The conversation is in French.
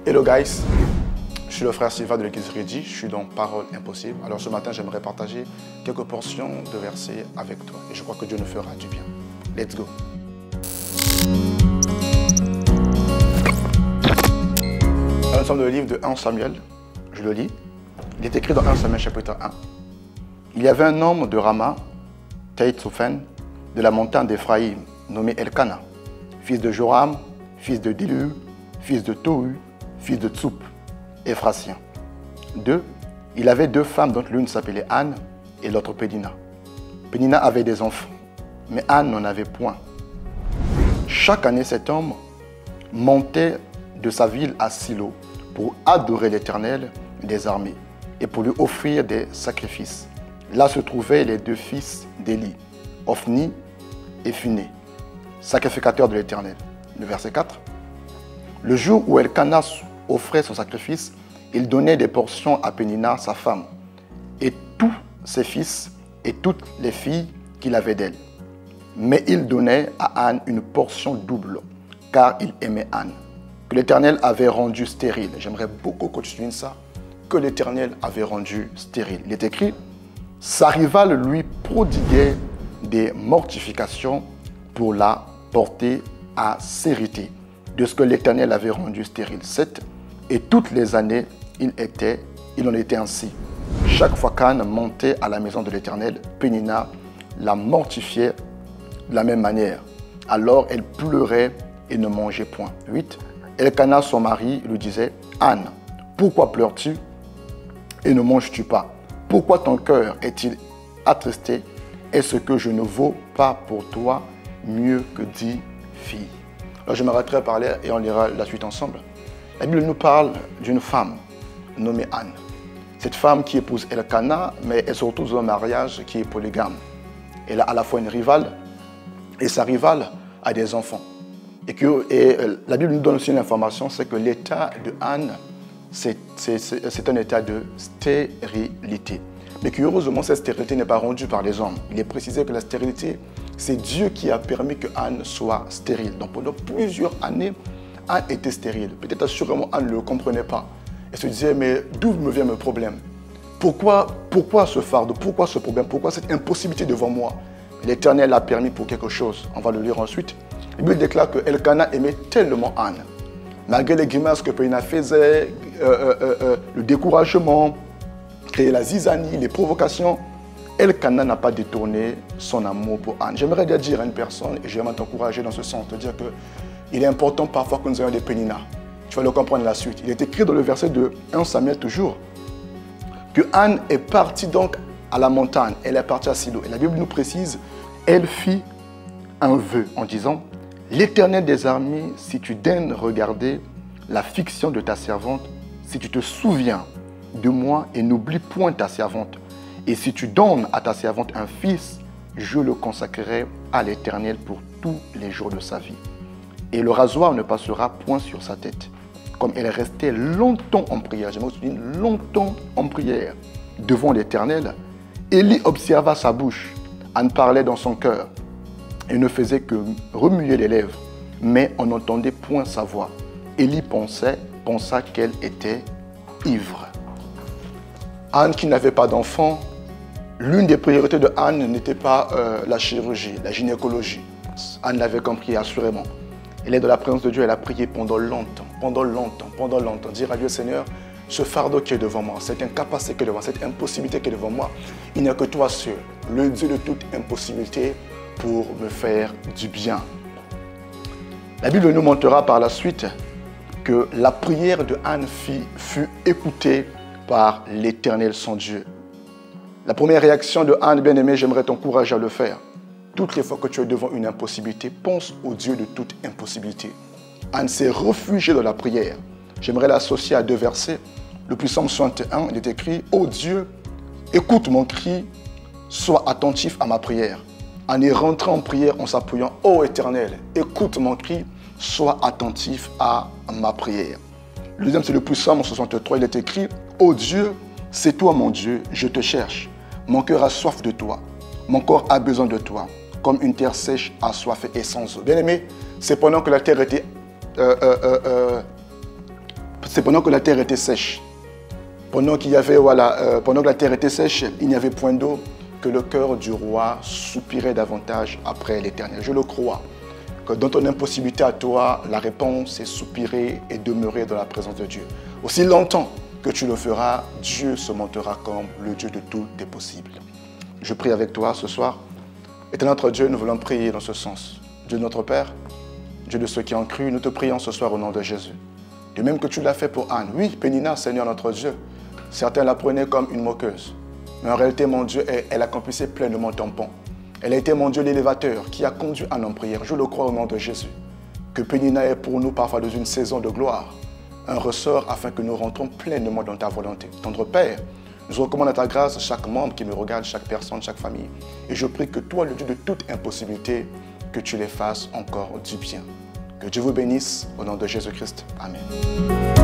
Hello guys, je suis le frère Sylvain de l'église Rédi, je suis dans Parole Impossible. Alors ce matin, j'aimerais partager quelques portions de versets avec toi et je crois que Dieu nous fera du bien. Let's go. Nous sommes dans le livre de 1 Samuel, je le lis. Il est écrit dans 1 Samuel chapitre 1. Il y avait un homme de Rama, Taïtsofen, de la montagne d'Éphraïm, nommé Elkana, fils de Joram, fils de Dilu, fils de Tohu, fils de Tsoup, Ephrasien. 2. Il avait deux femmes dont l'une s'appelait Anne et l'autre Pénina. Pénina avait des enfants, mais Anne n'en avait point. Chaque année, cet homme montait de sa ville à Silo pour adorer l'Éternel des armées et pour lui offrir des sacrifices. Là se trouvaient les deux fils d'Élie, Ophni et Phinée, sacrificateurs de l'Éternel. Le verset 4. Le jour où Elkana offrait son sacrifice, il donnait des portions à Pénina, sa femme, et tous ses fils et toutes les filles qu'il avait d'elle. Mais il donnait à Anne une portion double, car il aimait Anne, que l'Éternel avait rendue stérile. J'aimerais beaucoup que tu soulignes ça, que l'Éternel avait rendue stérile. Il est écrit, sa rivale lui prodiguait des mortifications pour la porter à sérité de ce que l'Éternel avait rendu stérile. 7. Et toutes les années, il en était ainsi. Chaque fois qu'Anne montait à la maison de l'Éternel, Pénina la mortifiait de la même manière. Alors elle pleurait et ne mangeait point. 8. Elkana, son mari, lui disait, Anne, pourquoi pleures-tu et ne manges-tu pas? Pourquoi ton cœur est-il attristé? Est-ce que je ne vaux pas pour toi mieux que 10 filles? Alors je m'arrêterai à parler et on lira la suite ensemble. La Bible nous parle d'une femme nommée Anne. Cette femme qui épouse Elkana, mais elle se retrouve dans un mariage qui est polygame. Elle a à la fois une rivale et sa rivale a des enfants. Et la Bible nous donne aussi une information, c'est que l'état de Anne, c'est un état de stérilité. Mais curieusement, cette stérilité n'est pas rendue par les hommes. Il est précisé que la stérilité, c'est Dieu qui a permis que Anne soit stérile. Donc pendant plusieurs années, Anne était stérile. Peut-être assurément Anne ne le comprenait pas. Elle se disait, mais d'où me vient le problème? Pourquoi ce fardeau? Pourquoi ce problème? Pourquoi cette impossibilité devant moi? L'Éternel l'a permis pour quelque chose. On va le lire ensuite. La Bible déclare que Elkana aimait tellement Anne. Malgré les grimaces que Pénina faisait, le découragement, créer la zizanie, les provocations, Elkana n'a pas détourné son amour pour Anne. J'aimerais dire à une personne, et j'aimerais t'encourager dans ce sens, te dire qu'il est important parfois que nous ayons des Pénina. Tu vas le comprendre la suite. Il est écrit dans le verset de 1 Samuel toujours, que Anne est partie donc à la montagne, elle est partie à Silo. Et la Bible nous précise, elle fit un vœu en disant, l'Éternel des armées, si tu daignes regarder la fiction de ta servante, si tu te souviens de moi et n'oublie point ta servante, et si tu donnes à ta servante un fils, je le consacrerai à l'Éternel pour tous les jours de sa vie. Et le rasoir ne passera point sur sa tête. Comme elle restait longtemps en prière, j'aimerais souligner longtemps en prière devant l'Éternel, Élie observa sa bouche, Anne parlait dans son cœur, et ne faisait que remuer les lèvres, mais on n'entendait point sa voix. Élie pensa qu'elle était ivre. Anne qui n'avait pas d'enfant, l'une des priorités de Anne n'était pas la chirurgie, la gynécologie. Anne l'avait compris assurément. Elle est dans la présence de Dieu, elle a prié pendant longtemps. Dire à Dieu, Seigneur, ce fardeau qui est devant moi, cette incapacité qui est devant moi, cette impossibilité qui est devant moi, il n'y a que toi seul, le Dieu de toute impossibilité, pour me faire du bien. La Bible nous montrera par la suite que la prière de Anne fut écoutée par l'Éternel son Dieu. La première réaction de Anne, bien-aimée, j'aimerais t'encourager à le faire. Toutes les fois que tu es devant une impossibilité, pense au Dieu de toute impossibilité. Anne s'est réfugiée dans la prière. J'aimerais l'associer à deux versets. Le Psaume 61, il est écrit « Ô Dieu, écoute mon cri, sois attentif à ma prière. » En y rentrant en prière, en s'appuyant « Ô Éternel, écoute mon cri, sois attentif à ma prière. » Le deuxième, c'est le Psaume 63, il est écrit « Ô Dieu, c'est toi mon Dieu, je te cherche. Mon cœur a soif de toi, mon corps a besoin de toi, comme une terre sèche, assoiffée et sans eau. » Bien-aimé, c'est pendant que la terre était c'est pendant que la terre était sèche. Pendant qu'il y avait, pendant que la terre était sèche, il n'y avait point d'eau, que le cœur du roi soupirait davantage après l'Éternel. Je le crois, que dans ton impossibilité à toi, la réponse est soupirer et demeurer dans la présence de Dieu. Aussi longtemps que tu le feras, Dieu se montrera comme le Dieu de tout est possible. Je prie avec toi ce soir. Éternel notre Dieu, nous voulons prier dans ce sens. Dieu notre Père, Dieu de ceux qui ont cru, nous te prions ce soir au nom de Jésus. De même que tu l'as fait pour Anne. Oui, Pénina, Seigneur notre Dieu, certains la prenaient comme une moqueuse. Mais en réalité, mon Dieu, elle accomplissait pleinement ton pont. Elle a été, mon Dieu, l'élévateur qui a conduit Anne en prière. Je le crois au nom de Jésus. Que Pénina est pour nous parfois dans une saison de gloire, un ressort afin que nous rentrons pleinement dans ta volonté. Tendre Père, nous recommandons à ta grâce chaque membre qui me regarde, chaque personne, chaque famille. Et je prie que toi, le Dieu de toute impossibilité, que tu les fasses encore du bien. Que Dieu vous bénisse au nom de Jésus-Christ. Amen.